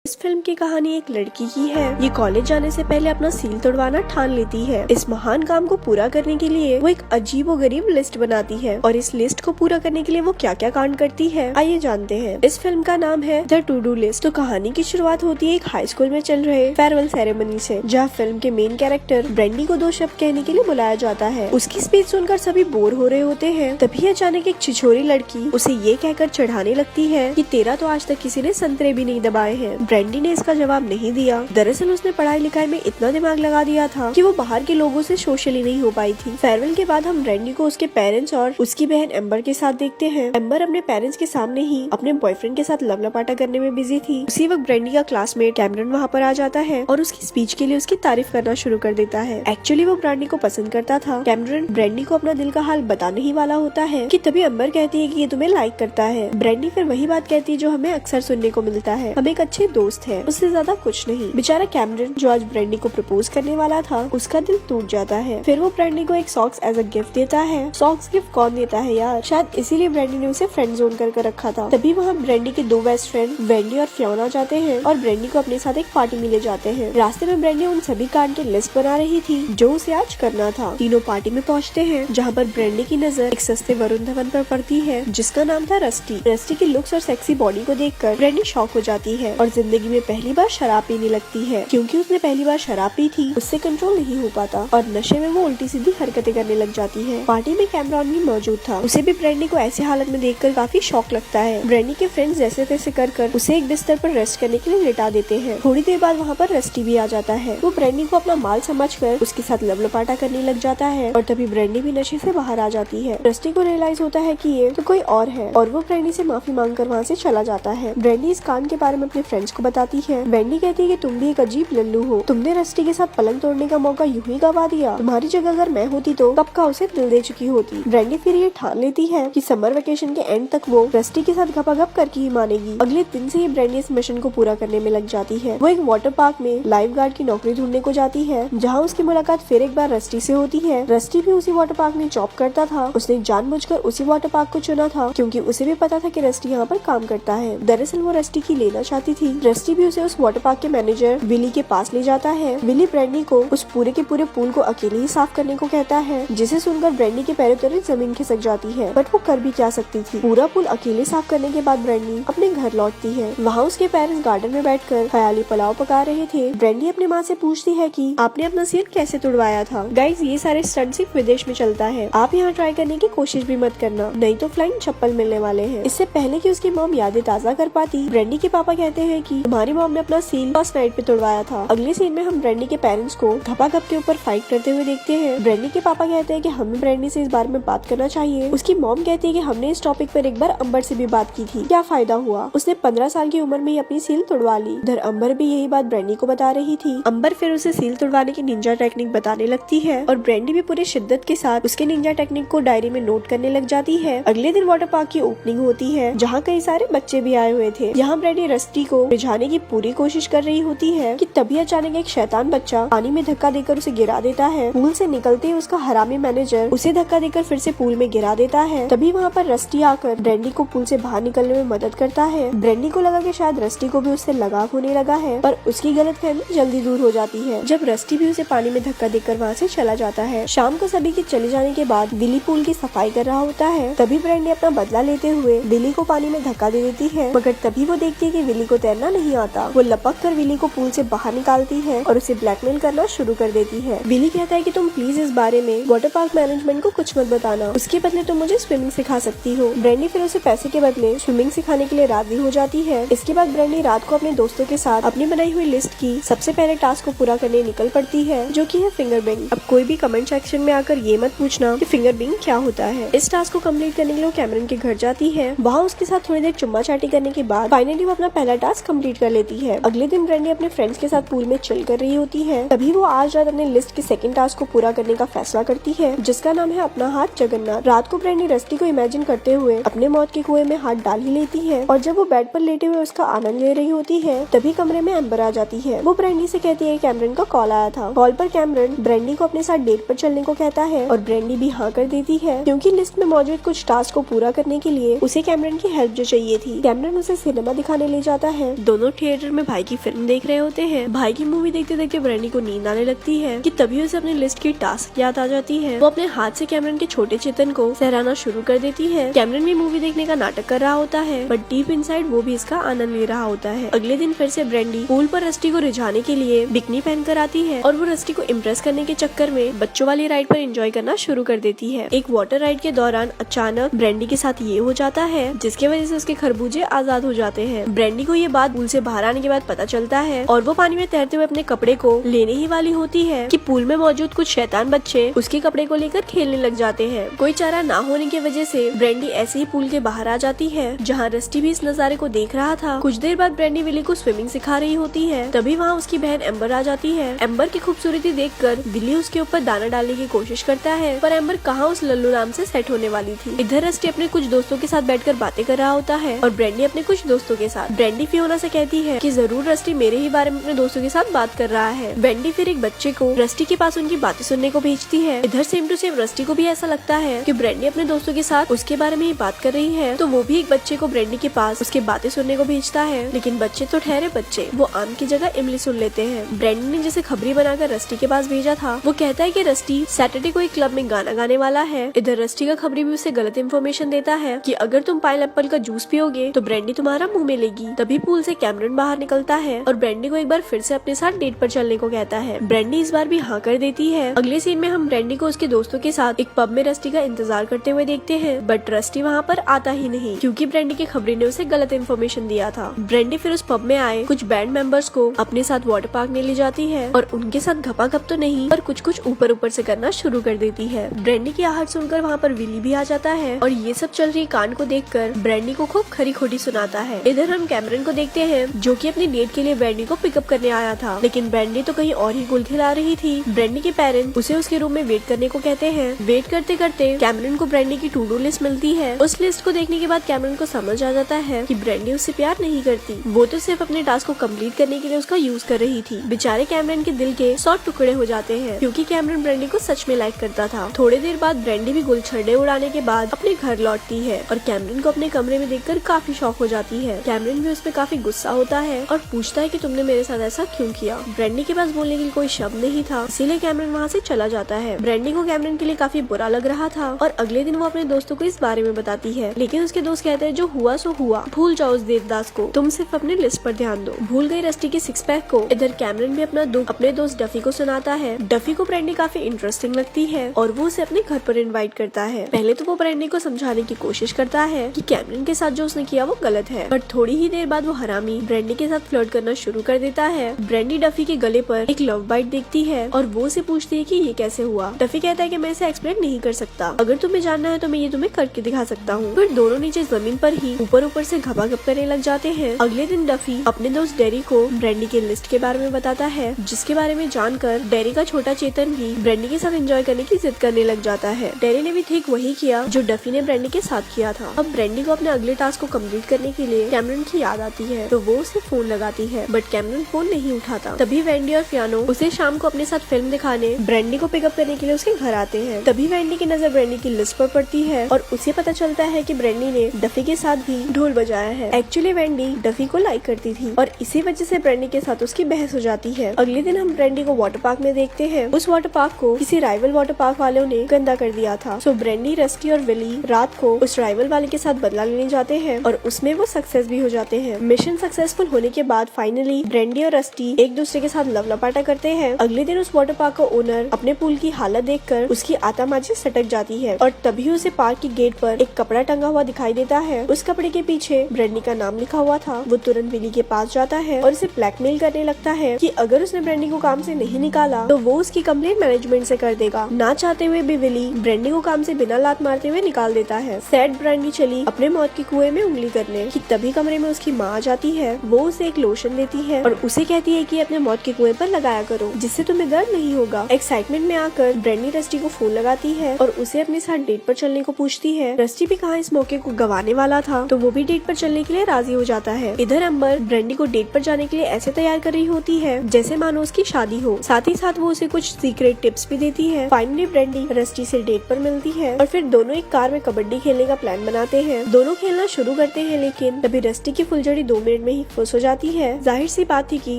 इस फिल्म की कहानी एक लड़की की है। ये कॉलेज जाने से पहले अपना सील तोड़वाना ठान लेती है। इस महान काम को पूरा करने के लिए वो एक अजीबोगरीब लिस्ट बनाती है और इस लिस्ट को पूरा करने के लिए वो क्या क्या कांड करती है, आइए जानते हैं। इस फिल्म का नाम है द टू डू लिस्ट। तो कहानी की शुरुआत होती है एक हाई स्कूल में चल रहे फेयरवेल सेरेमनी से, जहाँ फिल्म के मेन कैरेक्टर ब्रेंडी को 2 शब्द कहने के लिए बुलाया जाता है। उसकी स्पीच सुनकर सभी बोर हो रहे होते हैं। तभी अचानक एक छिछोरी लड़की उसे ये कहकर चढ़ाने लगती है कि तेरा तो आज तक किसी ने संतरे भी नहीं दबाए हैं। ब्रेंडी ने इसका जवाब नहीं दिया। दरअसल उसने पढ़ाई लिखाई में इतना दिमाग लगा दिया था कि वो बाहर के लोगों से सोशली नहीं हो पाई थी। फेयरवेल के बाद हम ब्रेंडी को उसके पेरेंट्स और उसकी बहन एम्बर के साथ देखते हैं। एम्बर अपने पेरेंट्स के सामने ही अपने बॉयफ्रेंड के साथ लवलपाटा करने में बिजी थी। उसी वक्त ब्रेंडी का क्लासमेट कैमरन वहाँ पर आ जाता है और उसकी स्पीच के लिए उसकी तारीफ करना शुरू कर देता है। एक्चुअली वो ब्रेंडी को पसंद करता था। कैमरन ब्रेंडी को अपना दिल का हाल बताने ही वाला होता है कि तभी एम्बर कहती है कि ये तुम्हें लाइक करता है। ब्रेंडी फिर वही बात कहती है जो हमें अक्सर सुनने को मिलता है, हम एक अच्छे दोस्त हैं, उससे ज्यादा कुछ नहीं। बेचारा कैमरन जो आज ब्रेंडी को प्रपोज करने वाला था, उसका दिल टूट जाता है। फिर वो ब्रेंडी को एक सॉक्स एज अ गिफ्ट देता है। सॉक्स गिफ्ट कौन देता है यार, शायद इसीलिए ब्रेंडी ने उसे फ्रेंड जोन कर रखा था। तभी वहाँ ब्रेंडी के 2 बेस्ट फ्रेंड वेंडी और फियोना जाते हैं और ब्रेंडी को अपने साथ एक पार्टी में ले जाते हैं। रास्ते में ब्रेंडी उन सभी कांड की लिस्ट बना रही थी जो उसे आज करना था। तीनों पार्टी में पहुँचते हैं जहाँ पर ब्रेंडी की नजर एक सस्ते वरुण धवन पर पड़ती है जिसका नाम था रस्टी। रस्टी की लुक्स और सेक्सी बॉडी को देखकर ब्रेंडी शॉक हो जाती है और जिंदगी में पहली बार शराब पीने लगती है। क्योंकि उसने पहली बार शराब पी थी, उससे कंट्रोल नहीं हो पाता और नशे में वो उल्टी सीधी हरकतें करने लग जाती है। पार्टी में कैमरॉन भी मौजूद था। उसे भी ब्रेंडी को ऐसी हालत में देखकर काफी शौक लगता है। ब्रेंडी के फ्रेंड्स जैसे तैसे कर उसे एक बिस्तर पर रेस्ट करने के लिए लेटा देते हैं। थोड़ी देर बाद वहाँ पर रस्टी भी आ जाता है। वो ब्रेंडी को अपना माल समझकर उसके साथ लवलपाटा करने लग जाता है और तभी ब्रेंडी भी नशे से बाहर आ जाती है। रस्टी को रियलाइज होता है कि ये तो कोई और है और वो ब्रेंडी से माफी मांगकर वहाँ से चला जाता है। ब्रेंडी इस कांड के बारे में अपने फ्रेंड्स को बताती है। वेंडी कहती है कि तुम भी एक अजीब लल्लू हो, तुमने रस्टी के साथ पलंग तोड़ने का मौका यूं ही गवा दिया। तुम्हारी जगह अगर मैं होती तो कब का उसे दिल दे चुकी होती। ब्रेंडी फिर ये ठान लेती है कि समर वेकेशन के एंड तक वो रस्टी के साथ गपागप करके ही मानेगी। अगले दिन से ही ब्रेंडी इस मिशन को पूरा करने में लग जाती है। वो एक वाटर पार्क में लाइफ गार्ड की नौकरी ढूंढने को जाती है जहाँ उसकी मुलाकात फिर एक बार रस्टी से होती है। रस्टी भी उसी वाटर पार्क में जॉब करता था। उसने जानबूझकर उसी वाटर पार्क को चुना था क्योंकि उसे भी पता था कि रस्टी यहाँ पर काम करता है। दरअसल वो रस्टी की लेना चाहती थी। रस्टी भी उसे उस वाटर पार्क के मैनेजर विली के पास ले जाता है। विली ब्रेंडी को उस पूरे के पूरे पूल को अकेले ही साफ करने को कहता है, जिसे सुनकर ब्रेंडी के पैरों तले जमीन खिसक जाती है। बट वो कर भी क्या सकती थी। पूरा पूल अकेले साफ करने के बाद ब्रेंडी अपने घर लौटती है। वहाँ उसके पेरेंट्स गार्डन में बैठकर ख्याली पुलाव पका रहे थे। ब्रेंडी अपनी माँ से पूछती है कि आपने अपना सिर कैसे तुड़वाया था। गाइज, ये सारे स्टंट सिर्फ विदेश में चलता है, आप यहाँ ट्राई करने की कोशिश भी मत करना, नहीं तो फ्लाइंग चप्पल मिलने वाले हैं। इससे पहले कि उसकी मॉम यादें ताज़ा कर पाती, ब्रेंडी के पापा कहते हैं कि तुम्हारी मॉम ने अपना सील फर्स्ट नाइट पे तुड़वाया था। अगले सीन में हम ब्रेंडी के पेरेंट्स को घपाघप के ऊपर फाइट करते हुए देखते हैं। ब्रेंडी के पापा कहते हैं कि हमें ब्रेंडी से इस बारे में बात करना चाहिए। उसकी मॉम कहती है कि हमने इस टॉपिक पर एक बार अंबर से भी बात की थी, क्या फायदा हुआ, उसने 15 साल की उम्र में ही अपनी सील तुड़वा ली। इधर अंबर भी यही बात ब्रेंडी को बता रही थी। अंबर फिर उसे सील तुड़वाने की निंजा टेक्निक बताने लगती है और ब्रेंडी भी पूरी शिद्दत के साथ उसके निंजा टेक्निक को डायरी में नोट करने लग जाती है। अगले दिन वाटर पार्क की ओपनिंग होती है जहाँ कई सारे बच्चे भी आए हुए थे। यहाँ ब्रेंडी रस्टी को रिझाने की पूरी कोशिश कर रही होती है कि तभी अचानक एक शैतान बच्चा पानी में धक्का देकर उसे गिरा देता है। पूल से निकलते ही उसका हरामी मैनेजर उसे धक्का देकर फिर से पूल में गिरा देता है। तभी वहाँ पर रस्टी आकर ब्रेंडी को पूल से बाहर निकलने में मदद करता है। ब्रेंडी को लगा कि शायद रस्टी को भी उससे लगाव होने लगा है, पर उसकी गलतफहमी जल्दी दूर हो जाती है जब रस्टी भी उसे पानी में धक्का देकर वहाँ से चला जाता है। शाम को सभी के चले जाने के बाद विली पूल की सफाई कर रहा होता है। तभी ब्रेंडी अपना बदला लेते हुए विली को पानी में धक्का दे देती है, मगर तभी वो देखती है कि विली को तैरना नहीं आता। वो लपक कर विली को पूल से बाहर निकालती है और उसे ब्लैकमेल करना शुरू कर देती है। विली कहता है कि तुम प्लीज इस बारे में वाटर पार्क मैनेजमेंट को कुछ मत बताना, उसके बदले तुम मुझे स्विमिंग सिखा सकती हो। ब्रेंडी फिर उसे पैसे के बदले स्विमिंग सिखाने के लिए राजी हो जाती है। इसके बाद ब्रेंडी रात को अपने दोस्तों के साथ अपनी बनाई हुई लिस्ट की सबसे पहले टास्क को पूरा करने निकल पड़ती है, जो कि है फिंगर बिंग। अब कोई भी कमेंट सेक्शन में आकर ये मत पूछना कि फिंगर बिंग क्या होता है। इस टास्क को कम्प्लीट करने के लिए कैमरन के घर जाती है। वहाँ उसके साथ थोड़ी देर चुम्मा चाटी करने के बाद फाइनली वो अपना पहला टास्क कम्प्लीट कर लेती है। अगले दिन ब्रेंडी अपने फ्रेंड्स के साथ पूल में चिल कर रही होती है। तभी वो आज रात अपने लिस्ट के सेकंड टास्क को पूरा करने का फैसला करती है, जिसका नाम है अपना हाथ जगन्नाथ। रात को ब्रेंडी रस्टी को इमेजिन करते हुए अपने मौत के कुएं में हाथ डाल ही लेती है और जब वो बेड पर लेटे हुए उसका आनंद ले रही होती है तभी कमरे में एम्बर आ जाती है। वो ब्रेंडी से कहती है कैमरन का कॉल आया था। कॉल पर कैमरन ब्रेंडी को अपने साथ डेट पर चलने को कहता है और ब्रेंडी भी हाँ कर देती है क्योंकि लिस्ट में मौजूद कुछ टास्क को पूरा करने के लिए उसे कैमरन की हेल्प जो चाहिए थी। कैमरन उसे सिनेमा दिखाने ले जाता है। दोनों थिएटर में भाई की फिल्म देख रहे होते हैं। भाई की मूवी देखते देखते ब्रेंडी को नींद आने लगती है कि तभी उसे अपने लिस्ट की टास्क याद आ जाती है। वो अपने हाथ से कैमरन के छोटे चेतन को सहराना शुरू कर देती है। कैमरन भी मूवी देखने का नाटक कर रहा होता है, बट डीप इनसाइड वो भी इसका आनंद ले रहा होता है। अगले दिन फिर से ब्रेंडी पूल पर रस्टी को रिझाने के लिए बिकनी पहन कर आती है और वो रस्टी को इम्प्रेस करने के चक्कर में बच्चों वाली राइड पर एंजॉय करना शुरू कर देती है। एक वाटर राइड के दौरान अचानक ब्रेंडी के साथ ये हो जाता है जिसकी वजह से उसके खरबूजे आजाद हो जाते हैं। ब्रेंडी को ये बात पूल से बाहर आने के बाद पता चलता है और वो पानी में तैरते हुए अपने कपड़े को लेने ही वाली होती है कि पूल में मौजूद कुछ शैतान बच्चे उसके कपड़े को लेकर खेलने लग जाते हैं। कोई चारा ना होने की वजह से ब्रेंडी ऐसे ही पूल के बाहर आ जाती है जहाँ रस्टी भी इस नजारे को देख रहा था। कुछ देर बाद ब्रेंडी विली को स्विमिंग सिखा रही होती है, तभी वहाँ उसकी बहन एम्बर आ जाती है। एम्बर की खूबसूरती देखकर विली उसके ऊपर दाना डालने की कोशिश करता है, पर एम्बर कहाँ उस लल्लू नाम से सेट होने वाली थी। इधर रस्टी अपने कुछ दोस्तों के साथ बैठकर बातें कर रहा होता है और ब्रेंडी अपने कुछ दोस्तों के साथ। ब्रेंडी फियोना से कहती है कि जरूर रस्टी मेरे ही बारे में अपने दोस्तों के साथ बात कर रहा है। वेंडी फिर एक बच्चे को रस्टी के पास उनकी बातें सुनने को भेजती है। इधर सेम टू सेम रस्टी को भी ऐसा लगता है कि ब्रेंडी अपने दोस्तों के साथ उसके बारे में ही बात कर रही है, तो वो भी एक बच्चे को ब्रेंडी के पास उसकी बातें सुनने को भेजता है। लेकिन बच्चे तो ठहरे बच्चे, वो आम की जगह इमली सुन लेते हैं। ब्रेंडी ने जिसे खबरी बनाकर रस्टी के पास भेजा था वो कहता है कि रस्टी सैटरडे को एक क्लब में गाना गाने वाला है। इधर रस्टी का खबरी भी उसे गलत इन्फॉर्मेशन देता है कि अगर तुम पाइनएप्पल का जूस पियोगे तो ब्रेंडी तुम्हारा मुंह में लेगी। तभी पूल से कैमरन बाहर निकलता है और ब्रेंडी को एक बार फिर से अपने साथ डेट पर चलने को कहता है। ब्रेंडी इस बार भी हाँ कर देती है। अगले सीन में हम ब्रेंडी को उसके दोस्तों के साथ एक पब में रस्टी का इंतजार करते हुए देखते हैं, बट रस्टी वहाँ पर आता ही नहीं क्योंकि ब्रेंडी के खबरी ने उसे गलत इन्फॉर्मेशन दिया था। ब्रेंडी फिर उस पब में आए कुछ बैंड मेंबर्स को अपने साथ वाटर पार्क में ले जाती है और उनके साथ घपाघप तो नहीं पर कुछ कुछ ऊपर ऊपर से करना शुरू कर देती है। ब्रेंडी की आहट सुनकर वहाँ पर विली भी आ जाता है और ये सब चल रही कांड को देखकर ब्रेंडी को खूब खरी खोटी सुनाता है। इधर हम कैमरन को देखते हैं जो कि अपनी डेट के लिए ब्रेंडी को पिकअप करने आया था, लेकिन ब्रेंडी तो कहीं और ही गुल खिला रही थी। ब्रेंडी के पेरेंट्स उसे उसके रूम में वेट करने को कहते हैं। वेट करते करते कैमरन को ब्रेंडी की टू डू लिस्ट मिलती है। उस लिस्ट को देखने के बाद कैमरन को समझ आ जाता है कि ब्रेंडी उससे प्यार नहीं करती, वो तो सिर्फ अपने टास्क को कंप्लीट करने के लिए उसका यूज कर रही थी। बेचारे कैमरन के दिल के 100 टुकड़े हो जाते हैं क्योंकि कैमरन ब्रेंडी को सच में लाइक करता था। थोड़ी देर बाद ब्रेंडी भी गुलछड़े उड़ाने के बाद अपने घर लौटती है और कैमरन को अपने कमरे में देखकर काफी शॉक हो जाती है। कैमरन भी उसपे काफी गुस्सा होता है और पूछता है कि तुमने मेरे साथ ऐसा क्यों किया। ब्रेंडी के पास बोलने के लिए कोई शब्द नहीं था, इसीलिए कैमरन वहाँ से चला जाता है। ब्रेंडी को कैमरन के लिए काफी बुरा लग रहा था और अगले दिन वो अपने दोस्तों को इस बारे में बताती है, लेकिन उसके दोस्त कहते हैं जो हुआ सो हुआ, भूल जाओ उस देवदास को, तुम सिर्फ अपने लिस्ट पर ध्यान दो। भूल गई रस्टी के सिक्स पैक को। इधर कैमरन भी अपना दुख अपने दोस्त डफी को सुनाता है। डफी को ब्रेंडी काफी इंटरेस्टिंग लगती है और वो उसे अपने घर पर इनवाइट करता है। पहले तो वो ब्रेंडी को समझाने की कोशिश करता है कि कैमरन के साथ जो उसने किया वो गलत है, बट थोड़ी ही देर बाद वो हरामी ब्रेंडी के साथ फ्लर्ट करना शुरू कर देता है। ब्रेंडी डफी के गले पर एक लव बाइट देखती है और वो उसे पूछती है कि ये कैसे हुआ। डफी कहता है कि मैं इसे एक्सप्लेन नहीं कर सकता, अगर तुम्हें जानना है तो मैं ये तुम्हें करके दिखा सकता हूँ। फिर दोनों नीचे जमीन पर ही ऊपर ऊपर से घपाघप करने लग जाते हैं। अगले दिन डफी अपने दोस्त डेरी को ब्रेंडी के लिस्ट के बारे में बताता है, जिसके बारे में जानकर डेरी का छोटा चेतन भी ब्रेंडी के साथ एंजॉय करने की जिद करने लग जाता है। डेरी ने भी ठीक वही किया जो डफी ने ब्रेंडी के साथ किया था। अब ब्रेंडी को अपने अगले टास्क को कंप्लीट करने के लिए कैमरन की याद आती है, तो वो उसे फोन लगाती है, बट कैमरन फोन नहीं उठाता। तभी वेंडी और फियानो उसे शाम को अपने साथ फिल्म दिखाने ब्रेंडी को पिकअप करने के लिए उसके घर आते हैं। तभी वेंडी की नजर ब्रेंडी की लिस्ट पर पड़ती है और उसे पता चलता है कि ब्रेंडी ने डफी के साथ भी ढोल बजाया है। एक्चुअली वेंडी डफी को लाइक करती थी और इसी वजह से ब्रेंडी के साथ उसकी बहस हो जाती है। अगले दिन हम ब्रेंडी को वाटर पार्क में देखते हैं। उस वाटर पार्क को किसी राइवल वाटर पार्क वालों ने गंदा कर दिया था, सो ब्रेंडी, रस्टी और विली रात को उस राइवल वाले के साथ बदला लेने जाते हैं और उसमें वो सक्सेस भी हो जाते हैं। मिशन सक्सेसफुल होने के बाद फाइनली ब्रेंडी और रस्टी एक दूसरे के साथ लव लपाटा करते हैं। अगले दिन उस वाटर पार्क का ओनर अपने पूल की हालत देखकर उसकी आतामाजी सटक जाती है और तभी उसे पार्क की गेट पर एक कपड़ा टंगा हुआ दिखाई देता है। उस कपड़े के पीछे ब्रेंडी का नाम लिखा हुआ था। वो तुरंत विली के पास जाता है और उसे ब्लैकमेल करने लगता है कि अगर उसने ब्रेंडी को काम से नहीं निकाला तो वो उसकी कंप्लेंट मैनेजमेंट से कर देगा। ना चाहते हुए भी विली ब्रेंडी को काम से बिना लात मारते हुए निकाल देता है। सैड ब्रेंडी चली अपने मौत के कुएं में उंगली करने कि तभी कमरे में उसकी माँ आ जाती है। वो उसे एक लोशन देती है और उसे कहती है कि अपने मौत के कुएं पर लगाया करो, जिससे तुम्हें दर्द नहीं होगा। एक्साइटमेंट में आकर ब्रेंडी रस्टी को फोन लगाती है और उसे अपने साथ डेट पर चलने को पूछती है। रस्टी भी कहाँ इस मौके को गंवाने वाला था, तो वो भी डेट पर चलने के लिए राजी हो जाता है। इधर अंबर ब्रेंडी को डेट पर जाने के लिए ऐसे तैयार कर रही होती है जैसे मानो उसकी शादी हो। साथ ही साथ वो उसे कुछ सीक्रेट टिप्स भी देती है। फाइनली ब्रेंडी रस्टी से डेट पर मिलती है और फिर दोनों एक कार में कबड्डी खेलने का प्लान बनाते हैं। दोनों खेलना शुरू करते हैं, लेकिन तभी रस्टी की फुलझड़ी 2 मिनट में ही फुस हो जाती है। जाहिर सी बात थी कि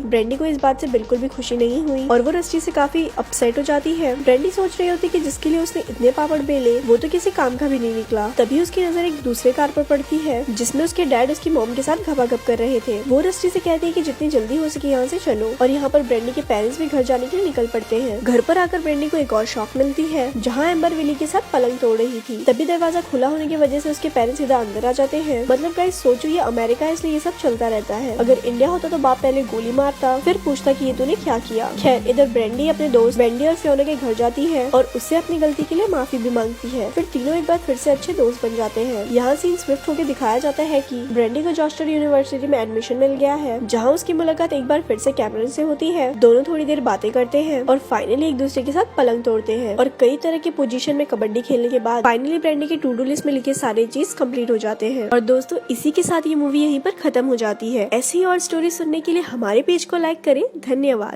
ब्रेंडी को इस बात से बिल्कुल भी खुशी नहीं हुई और वो रस्टी से काफी अपसेट हो जाती है। ब्रेंडी सोच रही होती कि जिसके लिए उसने इतने पापड़ बेले वो तो किसी काम का भी नहीं निकला। तभी उसकी नजर एक दूसरे कार पर पड़ती है जिसमें उसके डैड उसकी मॉम के साथ घपाघप कर रहे थे। वो रस्टी से कहती है कि जितनी जल्दी हो सके यहाँ से चलो और यहाँ पर ब्रेंडी के पेरेंट्स भी घर जाने के लिए निकल पड़ते हैं। घर पर आकर ब्रेंडी को एक और शॉक मिलती है जहाँ एम्बर विली के साथ पलंग तोड़ रही थी। तभी दरवाजा खुला होने की वजह से उसके पेरेंट्स सीधा अंदर आ जाते हैं। मतलब गाइस सोचो ये अमेरिका है इसलिए ये सब चलता रहता है। अगर इंडिया होता तो बाप पहले गोली मारता फिर पूछता कि ये तूने क्या किया। खैर इधर ब्रेंडी अपने दोस्त वेंडी और फियोना के घर जाती है और उससे अपनी गलती के लिए माफी भी मांगती है। फिर तीनों एक बार फिर से अच्छे दोस्त बन जाते हैं। यहाँ सीन स्विफ्ट होकर दिखाया जाता है कि ब्रेंडी को जॉर्जटाउन यूनिवर्सिटी में एडमिशन मिल गया है जहाँ उसकी मुलाकात एक बार फिर से कैमरन से होती है। दोनों थोड़ी देर बातें करते हैं और फाइनली एक दूसरे के साथ पलंग तोड़ते हैं और कई तरह की पोजीशन में कबड्डी खेलने के बाद फाइनली ब्रेंडी की टू डू लिस्ट में लिखे सारे चीज कंप्लीट हो जाते हैं। और दोस्तों इसी के साथ ये मूवी यहीं पर खत्म हो जाती है। ऐसी और स्टोरी सुनने के लिए हमारे पेज को लाइक करें। धन्यवाद।